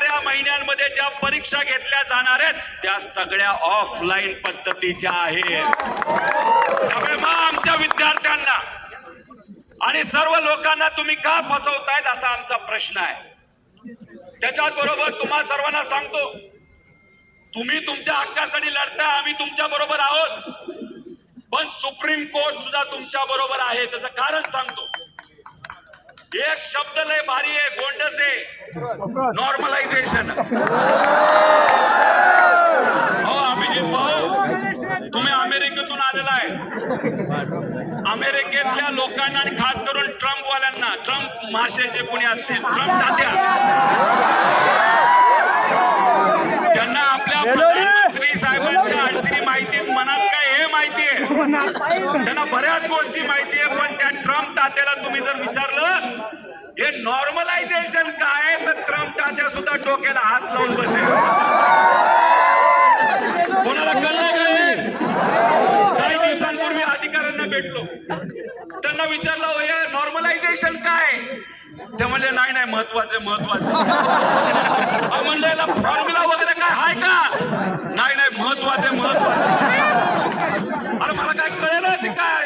येणाऱ्या महिन्यांमध्ये ज्या परीक्षा घेतल्या जाणार आहेत त्या सगळ्या ऑफलाईन पद्धतीच्या आहेत। त्यामुळे मग आमच्या विद्यार्थ्यांना आणि सर्व लोकांना तुम्ही का फसवतायत असा आमचा प्रश्न आहे। त्याच्याच बरोबर तुम्हा सर्वांना सांगतो, तुम्ही तुमच्या हक्कासाठी लढता, आम्ही तुमच्या बरोबर आहोत, पण सुप्रीम कोर्ट सुद्धा तुमच्या बरोबर आहे। त्याचं कारण सांगतो, एक शब्द लय भारी आहे, गोंडसे, नॉर्मलायझेशन। हो अभिजित भाऊ, तुम्ही अमेरिकेतून आलेला आहे। अमेरिकेतल्या लोकांना आणि खास करून ट्रम्प वाल्यांना, ट्रम्प माशे जे कोणी असतील, ट्रम्प तात्या, त्यांना आपल्या प्रधानमंत्री साहेबांच्या अडचणी माहिती आहेत, मनात काय हे माहिती आहे, त्यांना बऱ्याच गोष्टी माहिती आहे। पण त्या ट्रम्प तात्याला तुम्ही जर विचारलं हे नॉर्मलायझेशन काय, तर ट्रम्प तात्या सुद्धा डोक्याला हात लावून बसेल। कोणाला कळलं काय? काही दिवसांपूर्वी अधिकाऱ्यांना भेटलो, त्यांना विचारलं हे नॉर्मलायझेशन काय, ते म्हणले नाही नाही महत्वाचे म्हणले फॉर्म्युला वगैरे काय हाय का, नाही नाही महत्वाचे अरे मला काय कळेलच काय।